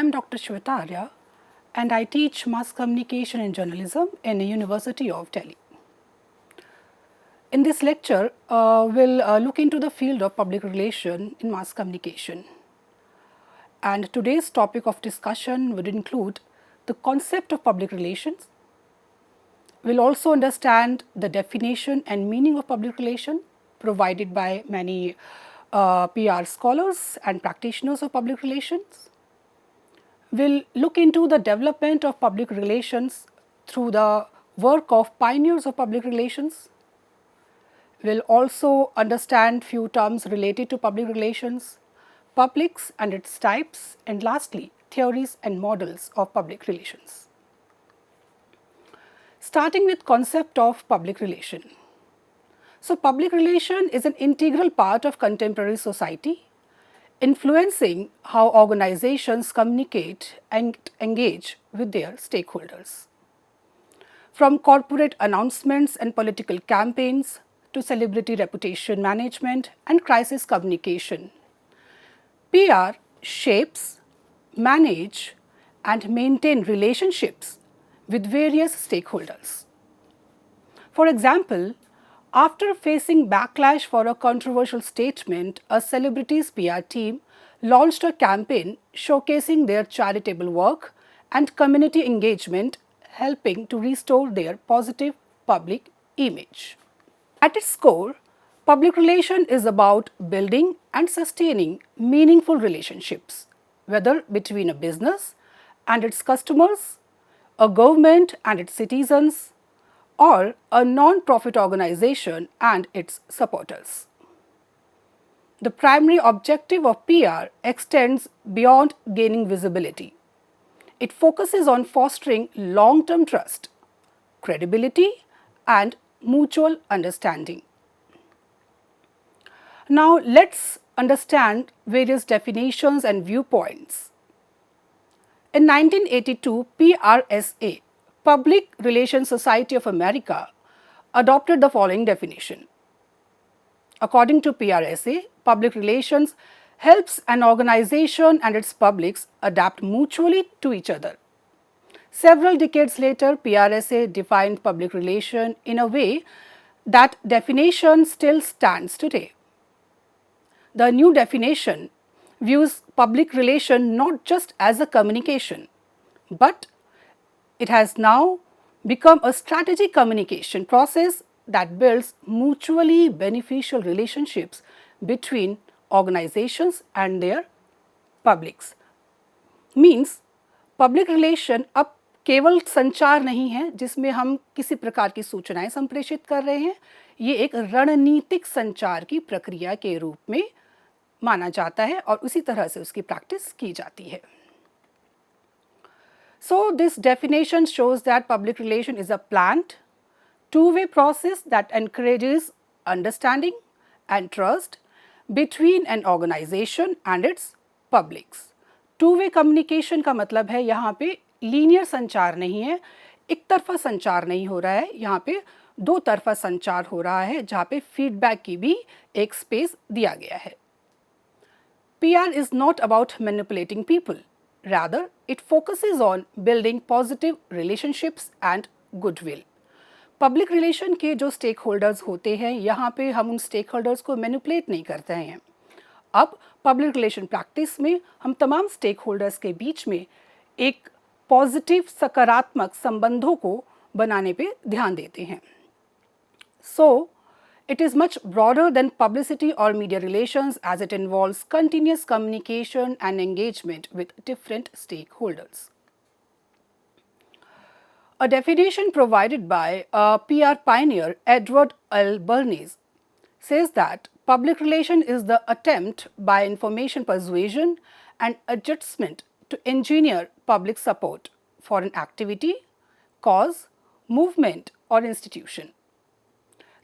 am Dr. Shweta Arya and I teach mass communication and journalism in the University of Delhi. In this lecture, we'll look into the field of public relation in mass communication. And today's topic of discussion would include the concept of public relations. We'll also understand the definition and meaning of public relation provided by many PR scholars and practitioners of public relations. We'll look into the development of public relations through the work of pioneers of public relations. We'll also understand few terms related to public relations, publics and its types, and lastly, theories and models of public relations. Starting with concept of public relation. So, public relation is an integral part of contemporary society, influencing how organizations communicate and engage with their stakeholders. From corporate announcements and political campaigns to celebrity reputation management and crisis communication, PR shapes, manage and maintain relationships with various stakeholders. For example, after facing backlash for a controversial statement, a celebrity's PR team launched a campaign showcasing their charitable work and community engagement, helping to restore their positive public image. At its core, public relation is about building and sustaining meaningful relationships, whether between a business and its customers, a government and its citizens, or a non-profit organization and its supporters. The primary objective of PR extends beyond gaining visibility. It focuses on fostering long-term trust, credibility, and mutual understanding. Now, let's understand various definitions and viewpoints. In 1982, PRSA, Public Relations Society of America, adopted the following definition. According to PRSA, public relations helps an organization and its publics adapt mutually to each other. Several decades later, PRSA defined public relation in a way that definition still stands today. The new definition views public relation not just as a communication, but it has now become a strategic communication process that builds mutually beneficial relationships between organizations and their publics. Means public relation अब केवल संचार नहीं है जिसमें हम किसी प्रकार की सूचनाएं संप्रेषित कर रहे हैं, ये एक रणनीतिक संचार की प्रक्रिया के रूप में माना जाता है और उसी तरह से उसकी प्रैक्टिस की जाती है. So, this definition shows that public relation is a planned, two-way process that encourages understanding and trust between an organization and its publics. Two-way communication का मतलब है यहाँ पे लीनियर संचार नहीं है, एक तरफा संचार नहीं हो रहा है, यहाँ पे दो तरफा संचार हो रहा है जहाँ पे फीडबैक की भी एक स्पेस दिया गया है. PR is not about manipulating people. Rather, it focuses on building positive relationships and goodwill. Public relation के जो स्टेक होल्डर्स होते हैं, यहाँ पे हम उन स्टेक होल्डर्स को मैनिपुलेट नहीं करते हैं. अब पब्लिक रिलेशन प्रैक्टिस में हम तमाम स्टेक होल्डर्स के बीच में एक पॉजिटिव सकारात्मक संबंधों को बनाने पे ध्यान देते हैं. So, it is much broader than publicity or media relations as it involves continuous communication and engagement with different stakeholders. A definition provided by a PR pioneer, Edward L. Bernays, says that public relation is the attempt by information persuasion and adjustment to engineer public support for an activity, cause, movement, or institution.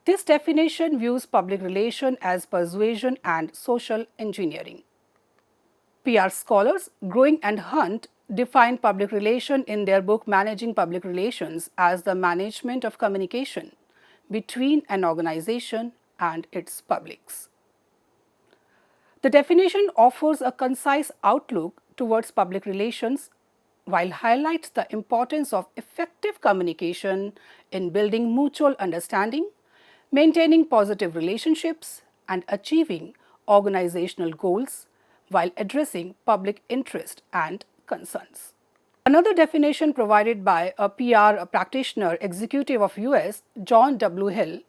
This definition views public relation as persuasion and social engineering. PR scholars Growing and Hunt define public relation in their book Managing Public Relations as the management of communication between an organization and its publics. The definition offers a concise outlook towards public relations while highlights the importance of effective communication in building mutual understanding, maintaining positive relationships, and achieving organizational goals while addressing public interest and concerns. Another definition provided by a PR practitioner executive of US, John W. Hill,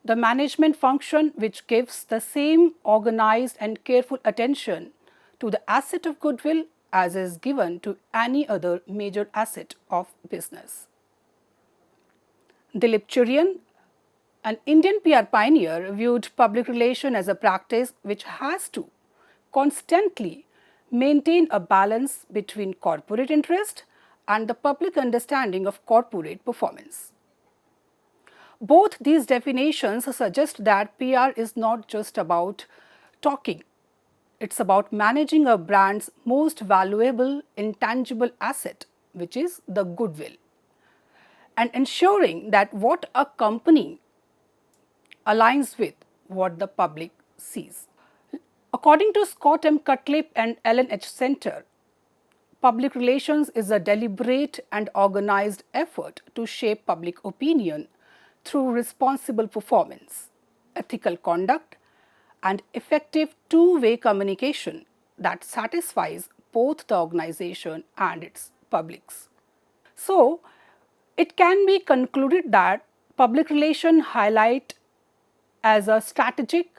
the management function which gives the same organized and careful attention to the asset of goodwill as is given to any other major asset of business. Dilip Churian, an Indian PR pioneer, viewed public relation as a practice which has to constantly maintain a balance between corporate interest and the public understanding of corporate performance. Both these definitions suggest that PR is not just about talking. It's about managing a brand's most valuable intangible asset, which is the goodwill, and ensuring that what a company aligns with what the public sees. According to Scott M. Cutlip and Ellen H. Center, public relations is a deliberate and organized effort to shape public opinion through responsible performance, ethical conduct, and effective two-way communication that satisfies both the organization and its publics. So, it can be concluded that public relations highlight as a strategic,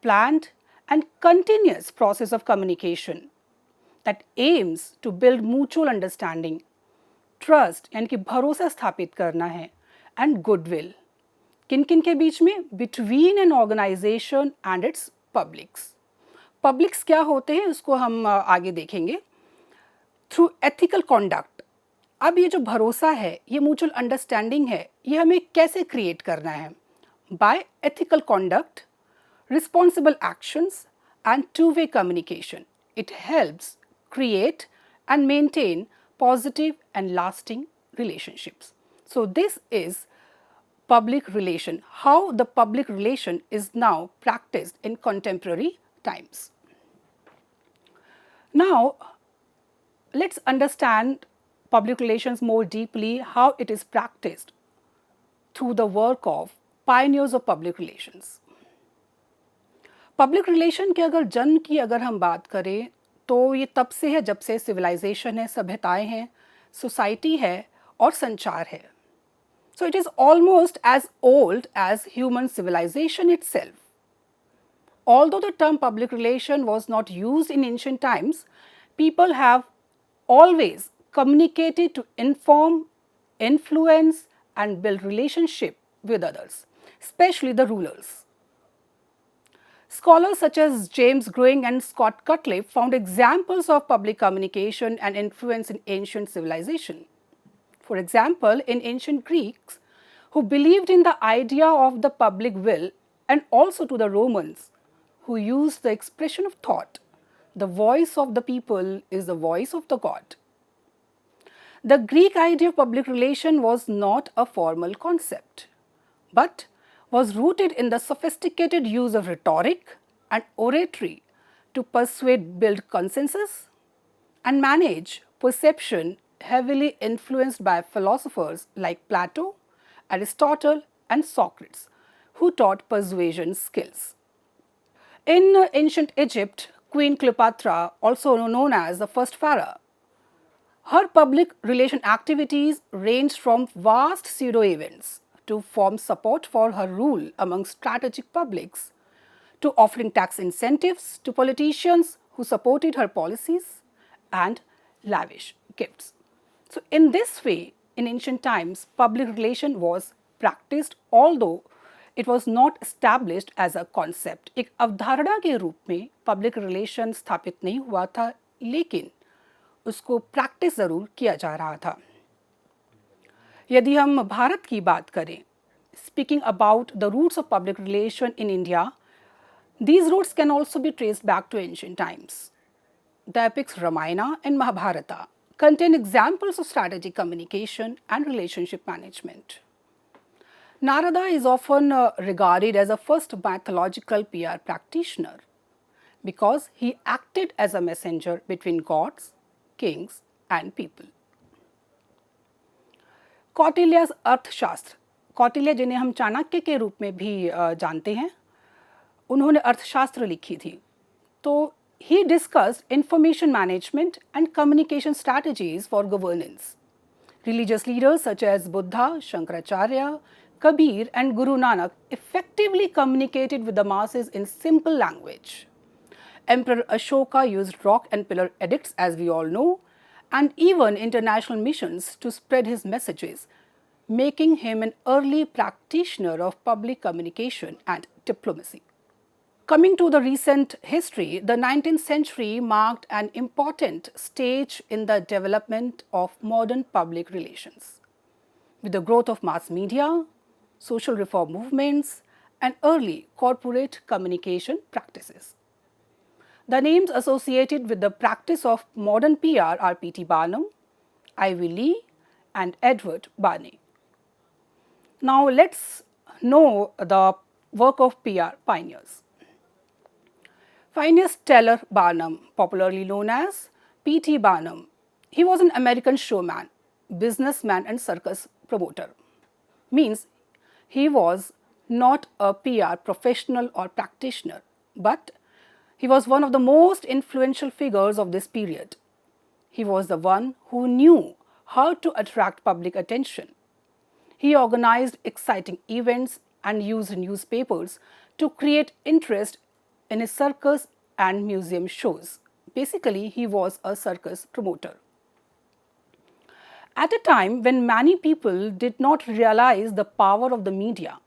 planned, and continuous process of communication that aims to build mutual understanding, trust यानी कि भरोसा स्थापित करना है, and goodwill. किन किन के बीच में? Between an organization and its publics. Publics क्या होते हैं उसको हम आगे देखेंगे. Through ethical conduct. अब ये जो भरोसा है, ये mutual understanding है, ये हमें कैसे create करना है? By ethical conduct, responsible actions, and two-way communication. It helps create and maintain positive and lasting relationships. So this is public relation, how the public relation is now practiced in contemporary times. Now, let's understand public relations more deeply, how it is practiced through the work of pioneers of public relations. Public relation के अगर जन्म की अगर हम बात करें तो ये तब से है जब से सिविलाइजेशन है, सभ्यताएं हैं, सोसाइटी है और संचार है. So it is almost as old as human civilization itself. Although the term public relation was not used in ancient times, people have always communicated to inform, influence, and build relationship with others, especially the rulers. Scholars such as James Grewing and Scott Cutlip found examples of public communication and influence in ancient civilization. For example, in ancient Greeks, who believed in the idea of the public will, and also to the Romans, who used the expression of thought, the voice of the people is the voice of the god. The Greek idea of public relation was not a formal concept, but was rooted in the sophisticated use of rhetoric and oratory to persuade, build consensus, and manage perception, heavily influenced by philosophers like Plato, Aristotle, and Socrates, who taught persuasion skills. In ancient Egypt, Queen Cleopatra, also known as the first pharaoh, her public relation activities ranged from vast pseudo-events to form support for her rule among strategic publics, to offering tax incentives to politicians who supported her policies, and lavish gifts. So in this way, in ancient times, public relation was practiced, although it was not established as a concept. एक अवधारणा के रूप में public relation स्थापित नहीं हुआ था, लेकिन उसको practice ज़रूर किया जा रहा था. यदि हम भारत की बात करें, speaking about the roots of public relation in India, these roots can also be traced back to ancient times. The epics Ramayana and Mahabharata contain examples of strategic communication and relationship management. Narada is often regarded as a first mythological PR practitioner. because he acted as a messenger between gods, kings and people. कौटिल्या's अर्थशास्त्र, कौटिल्य जिन्हें हम चाणक्य के रूप में भी जानते हैं, उन्होंने अर्थशास्त्र लिखी थी. तो he discussed information management and communication strategies for governance. Religious leaders such as Buddha, Shankaracharya, Kabir and Guru Nanak effectively communicated with the masses in simple language. Emperor Ashoka used rock and pillar edicts, as we all know, and even international missions to spread his messages, making him an early practitioner of public communication and diplomacy. Coming to the recent history, the 19th century marked an important stage in the development of modern public relations. With the growth of mass media, social reform movements, and early corporate communication practices. The names associated with the practice of modern PR are P.T. Barnum, Ivy Lee, and Edward Barney. Now let's know the work of PR pioneers. Phineas Teller Barnum, popularly known as P.T. Barnum. He was an American showman, businessman and circus promoter. Means he was not a PR professional or practitioner, but he was one of the most influential figures of this period. He was the one who knew how to attract public attention. He organized exciting events and used newspapers to create interest in his circus and museum shows. Basically, he was a circus promoter. At a time when many people did not realize the power of the media,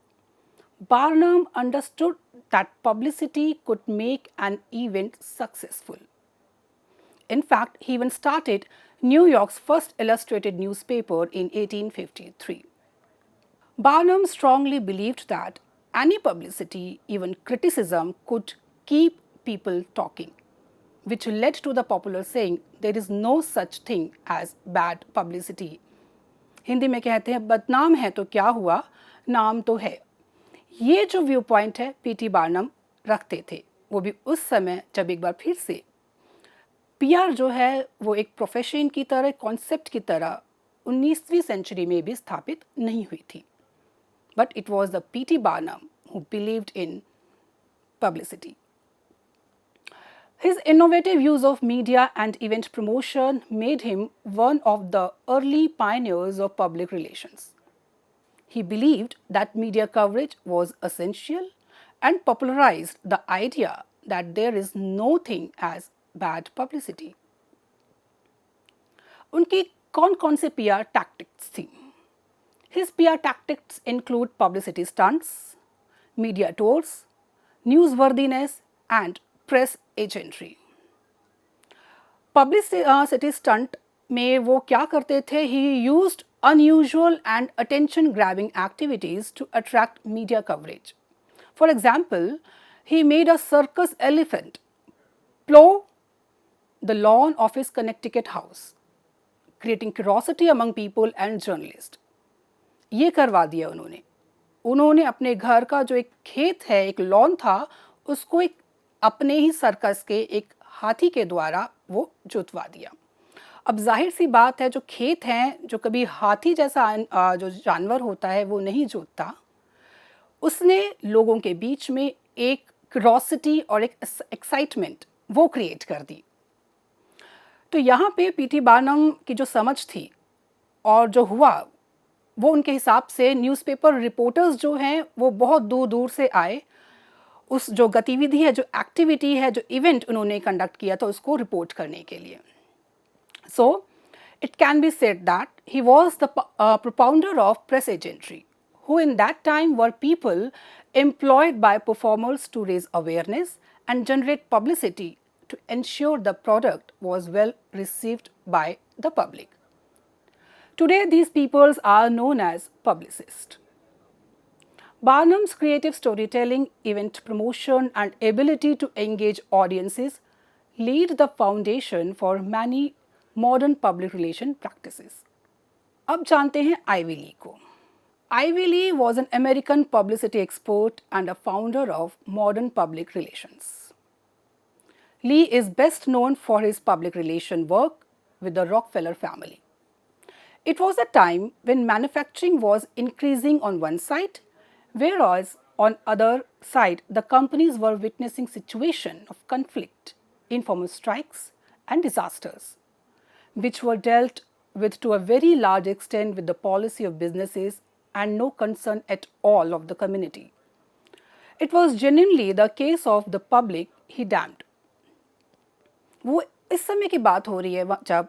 Barnum understood that publicity could make an event successful. In fact, he even started New York's first illustrated newspaper in 1853. Barnum strongly believed that any publicity, even criticism, could keep people talking, which led to the popular saying, there is no such thing as bad publicity. Hindi में कहते हैं बदनाम है तो क्या हुआ, नाम तो है. ये जो व्यू पॉइंट है पीटी बार्नम रखते थे, वो भी उस समय जब एक बार फिर से पीआर जो है वो एक प्रोफेशन की तरह, कॉन्सेप्ट की तरह 19वीं सेंचुरी में भी स्थापित नहीं हुई थी. But it was the P.T. Barnum who believed in publicity. His innovative use of media and event promotion made him one of the early pioneers of public relations. He believed that media coverage was essential and popularized the idea that there is no thing as bad publicity. उनकी कौन-कौन से PR tactics थी? His PR tactics include publicity stunts, media tours, newsworthiness, and press agentry. Publicity stunt में वो क्या करते थे? He used unusual and attention-grabbing activities to attract media coverage. For example, he made a circus elephant plow the lawn of his Connecticut house, creating curiosity among people and journalists. ये करवा दिया उन्होंने अपने घर का जो एक खेत है, एक लॉन था, उसको एक अपने ही सर्कस के एक हाथी के द्वारा वो जोतवा दिया. अब जाहिर सी बात है, जो खेत हैं, जो कभी हाथी जैसा जो जानवर होता है वो नहीं जोतता, उसने लोगों के बीच में एक क्यूरोसिटी और एक एक्साइटमेंट वो क्रिएट कर दी. तो यहाँ पे पीटी बार्नम की जो समझ थी और जो हुआ वो उनके हिसाब से न्यूज़पेपर रिपोर्टर्स जो हैं वो बहुत दूर दूर से आए, उस जो गतिविधि है, जो एक्टिविटी है, जो इवेंट उन्होंने कंडक्ट किया था उसको रिपोर्ट करने के लिए. So, it can be said that he was the propounder of press agentry, who in that time were people employed by performers to raise awareness and generate publicity to ensure the product was well received by the public. Today, these people are known as publicists. Barnum's creative storytelling, event promotion, and ability to engage audiences laid the foundation for many modern public relation practices. अब जानते हैं Ivy Lee को. Ivy Lee was an American publicity expert and a founder of modern public relations. Lee is best known for his public relation work with the Rockefeller family. It was a time when manufacturing was increasing on one side, whereas on other side the companies were witnessing situation of conflict, informal strikes and disasters, which were dealt with to a very large extent with the policy of businesses and no concern at all of the community. It was genuinely the case of the public he damned. वो इस समय की बात हो रही है जब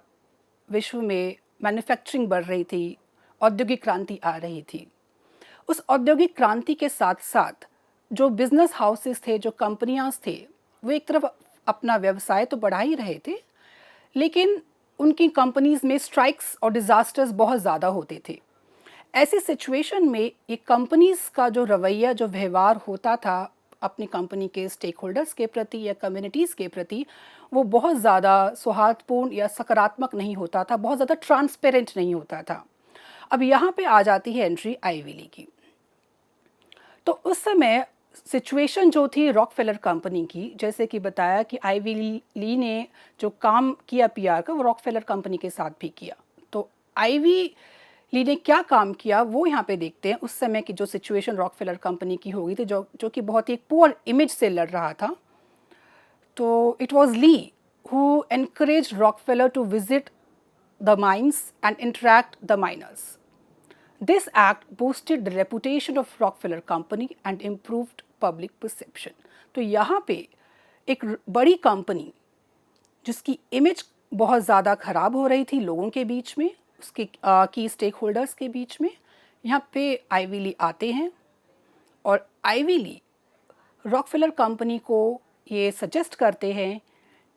विश्व में मैन्युफैक्चरिंग बढ़ रही थी, औद्योगिक क्रांति आ रही थी। उस औद्योगिक क्रांति के साथ साथ जो बिजनेस हाउसेस थे, जो कंपनियां थे, वो एक तरफ अपना व्यवसाय तो बढ़ा ही रहे थे, लेकिन उनकी कंपनीज में स्ट्राइक्स और डिजास्टर्स बहुत ज़्यादा होते थे। ऐसी सिचुएशन में ये कंपनीज का जो रवैया, जो व्यवहार होता था अपनी कंपनी के स्टेक होल्डर्स के प्रति या कम्युनिटीज़ के प्रति, वो बहुत ज़्यादा सौहार्दपूर्ण या सकारात्मक नहीं होता था, बहुत ज़्यादा ट्रांसपेरेंट नहीं होता था। अब यहाँ पे आ जाती है एंट्री आईवी ली की। तो उस समय सिचुएशन जो थी रॉकफेलर कंपनी की, जैसे कि बताया कि आईवी ली ने जो काम किया पीआर का, वो रॉकफेलर कंपनी के साथ भी किया। तो आईवी ली ने क्या काम किया वो यहाँ पे देखते हैं। उस समय की जो सिचुएशन रॉकफेलर कंपनी की हो गई थी, जो कि बहुत ही पुअर इमेज से लड़ रहा था। तो it was Lee who encourage Rockefeller to visit the mines and interact the miners. This act boosted the reputation of Rockefeller Company and improved public perception. तो यहाँ पे एक बड़ी कंपनी जिसकी इमेज बहुत ज़्यादा ख़राब हो रही थी लोगों के बीच में, उसके की स्टेक होल्डर्स के बीच में, यहाँ पे आईवी ली आते हैं और आईवी ली रॉकफेलर कंपनी को ये सजेस्ट करते हैं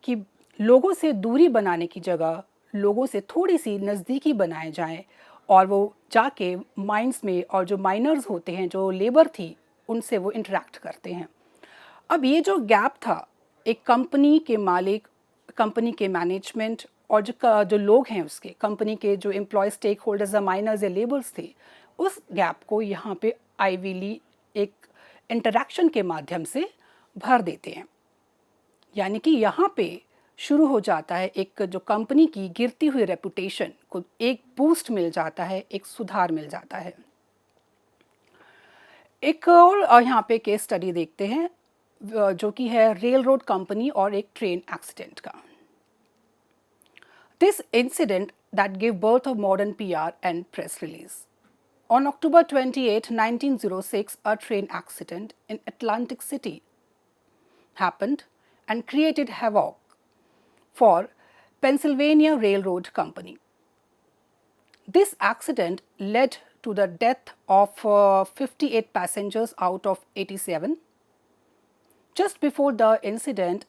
कि लोगों से दूरी बनाने की जगह लोगों से थोड़ी सी नज़दीकी बनाए जाएं और वो जाके माइंस में और जो माइनर्स होते हैं, जो लेबर थी, उनसे वो इंटरेक्ट करते हैं। अब ये जो गैप था एक कंपनी के मालिक, कंपनी के मैनेजमेंट और जो लोग हैं उसके कंपनी के जो एम्प्लॉय स्टेक होल्डर्स या माइनर्स या लेबर्स थे, उस गैप को यहाँ पे आईवी ली एक इंटरेक्शन के माध्यम से भर देते हैं। यानी कि यहाँ पे शुरू हो जाता है एक जो कंपनी की गिरती हुई रेपुटेशन को एक बूस्ट मिल जाता है, एक सुधार मिल जाता है। एक और यहाँ पे केस स्टडी देखते हैं जो कि है रेल रोड कंपनी और एक ट्रेन एक्सीडेंट का। This incident that give birth of modern PR and press release. On October 28, 1906, a train accident in Atlantic City happened and created havoc for Pennsylvania Railroad Company. This accident led to the death of 58 passengers out of 87. Just before the incident,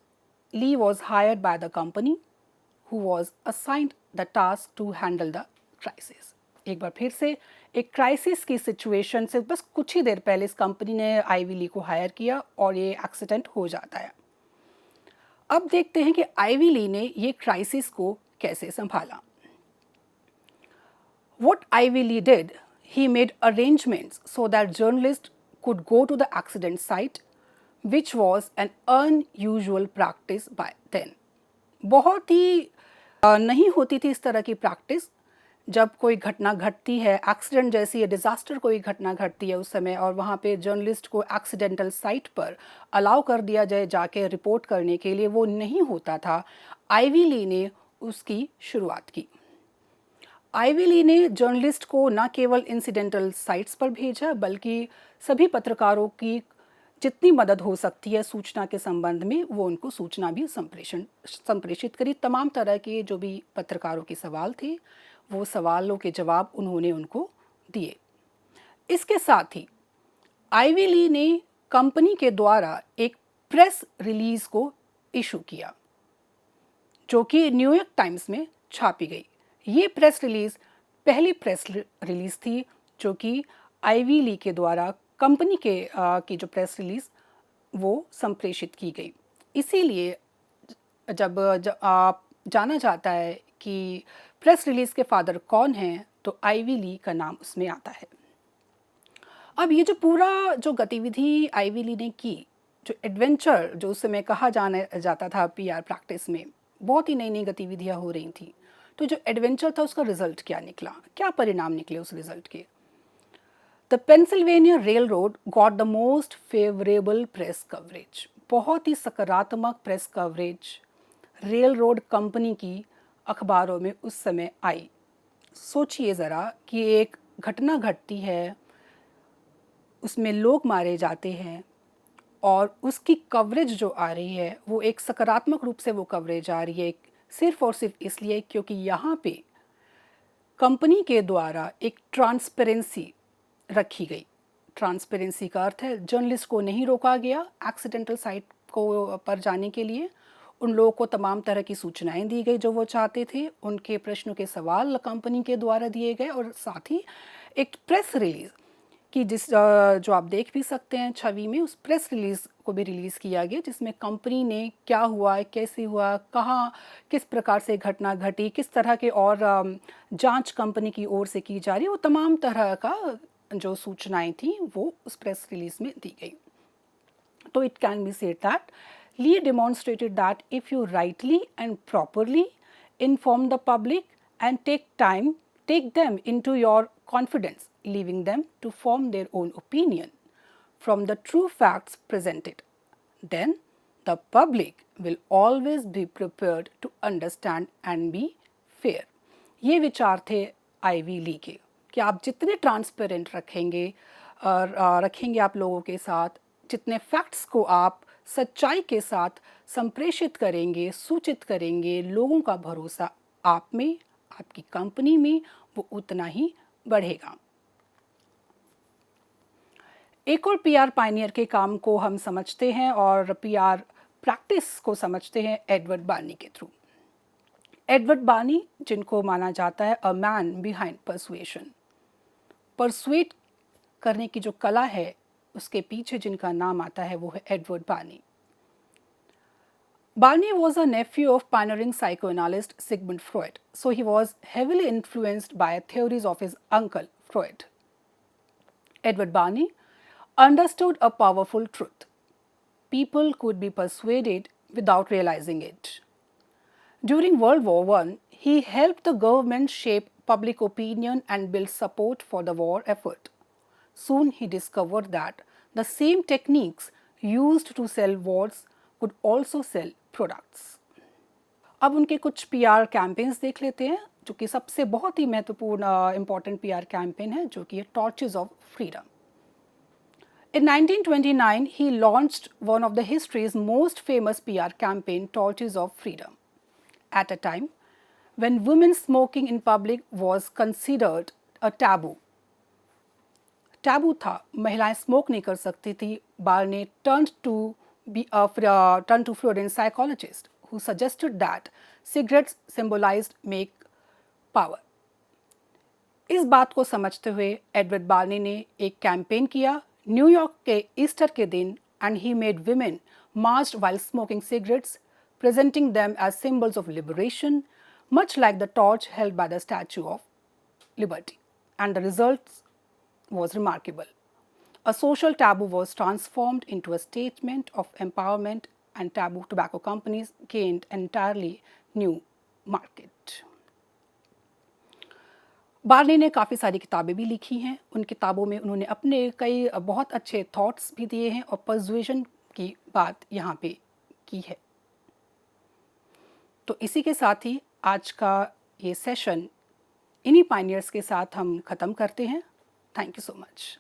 Lee was hired by the company, who was assigned the task to handle the crisis. एक बार फिर से एक crisis की situation से बस कुछ ही देर पहले इस कंपनी ने आईवी ली को हायर किया और ये एक्सीडेंट हो जाता है। अब देखते हैं कि आईवी ली ने ये क्राइसिस को कैसे संभाला। What Ivy Lee did, he made arrangements so that journalists could go to the accident site, which was an unusual practice by then. बहुत ही नहीं होती थी इस तरह की प्रैक्टिस। जब कोई घटना घटती है, एक्सीडेंट जैसी या डिज़ास्टर कोई घटना घटती है उस समय, और वहाँ पे जर्नलिस्ट को एक्सीडेंटल साइट पर अलाउ कर दिया जाए जाके रिपोर्ट करने के लिए, वो नहीं होता था। आईवी ली ने उसकी शुरुआत की। आईवी ली ने जर्नलिस्ट को न केवल इंसिडेंटल साइट्स पर भेजा, बल्कि सभी पत्रकारों की जितनी मदद हो सकती है सूचना के संबंध में, वो उनको सूचना भी संप्रेषित करी। तमाम तरह के जो भी पत्रकारों के सवाल थे, वो सवालों के जवाब उन्होंने उनको दिए। इसके साथ ही आईवी ली ने कंपनी के द्वारा एक प्रेस रिलीज को इशू किया, जो कि न्यूयॉर्क टाइम्स में छापी गई। ये प्रेस रिलीज पहली प्रेस रिलीज थी जो कि आईवी ली के द्वारा कंपनी के की जो प्रेस रिलीज वो संप्रेषित की गई। इसीलिए जब जाना जाता है कि प्रेस रिलीज के फादर कौन हैं, तो आईवी ली का नाम उसमें आता है। अब ये जो पूरा जो गतिविधि आईवी ली ने की, जो एडवेंचर जो उस समय कहा जाने जाता था पीआर प्रैक्टिस में, बहुत ही नई नई गतिविधियां हो रही थी। तो जो एडवेंचर था उसका रिजल्ट क्या निकला, क्या परिणाम निकले उस रिजल्ट के? The Pennsylvania rail road got the most favourable press coverage. बहुत ही सकारात्मक press coverage rail road company की अखबारों में उस समय आई। सोचिए ज़रा कि एक घटना घटती है, उसमें लोग मारे जाते हैं और उसकी कवरेज जो आ रही है वो एक सकारात्मक रूप से वो कवरेज आ रही है, सिर्फ और सिर्फ इसलिए क्योंकि यहाँ पे कंपनी के द्वारा एक ट्रांसपेरेंसी रखी गई। ट्रांसपेरेंसी का अर्थ है जर्नलिस्ट को नहीं रोका गया एक्सीडेंटल साइट को पर जाने के लिए। उन लोगों को तमाम तरह की सूचनाएं दी गई जो वो चाहते थे, उनके प्रश्नों के सवाल कंपनी के द्वारा दिए गए, और साथ ही एक प्रेस रिलीज़ कि जो आप देख भी सकते हैं छवि में, उस प्रेस रिलीज़ को भी रिलीज़ किया गया जिसमें कंपनी ने क्या हुआ, कैसे हुआ, कहाँ किस प्रकार से घटना घटी, किस तरह के और जांच कंपनी की ओर से की जा रही है, वो तमाम तरह का जो सूचनाएं थी वो उस प्रेस रिलीज़ में दी गई। तो it can be said that Lee demonstrated that if you rightly and properly inform the public and take them into your confidence, leaving them to form their own opinion from the true facts presented, then the public will always be prepared to understand and be fair. ये विचार थे ivy ली के कि आप जितने transparent रखेंगे और रखेंगे आप लोगों के साथ, जितने फैक्ट्स को आप सच्चाई के साथ संप्रेषित करेंगे, सूचित करेंगे, लोगों का भरोसा आप में, आपकी कंपनी में, वो उतना ही बढ़ेगा। एक और पीआर पायनियर के काम को हम समझते हैं और पीआर प्रैक्टिस को समझते हैं एडवर्ड बार्नी के थ्रू। एडवर्ड बार्नी, जिनको माना जाता है a man behind persuasion, persuade करने की जो कला है उसके पीछे जिनका नाम आता है वो है Edward Barney. Barney was a nephew of pioneering psychoanalyst Sigmund Freud, so he was heavily influenced by theories of his uncle Freud. Edward Barney understood a powerful truth: people could be persuaded without realizing it. During World War I, he helped the government shape public opinion and build support for the war effort. Soon he discovered that the same techniques used to sell wars could also sell products. अब उनके कुछ PR campaigns देख लेते हैं, जो कि सबसे बहुत ही महत्वपूर्ण इम्पॉर्टेंट पीआर कैंपेन है, जो कि है torches of freedom. In 1929, he launched one of the history's most famous PR campaign, Torches of Freedom, at a time when women smoking in public was considered a taboo. Taboo था, महिलाएं smoke नहीं कर सकती थी. Barney turned to Freudian psychologist who suggested that cigarettes symbolized make power. इस बात को समझते हुए एडवर्ड बार्नी ने एक कैंपेन किया न्यूयॉर्क के ईस्टर के दिन, and he made women marched while smoking cigarettes, presenting them as symbols of liberation, much like the torch held by the Statue of Liberty. And the results was remarkable. A social taboo was transformed into a statement of empowerment, and taboo tobacco companies gained entirely new market. Barney ने काफ़ी सारी किताबें भी लिखी हैं. उन किताबों में उन्होंने अपने कई बहुत अच्छे थॉट्स भी दिए हैं और पर्सुएशन की बात यहाँ पे की है. तो इसी के साथ ही आज का ये सेशन इन्हीं पायनियर्स के साथ हम ख़त्म करते हैं. Thank you so much.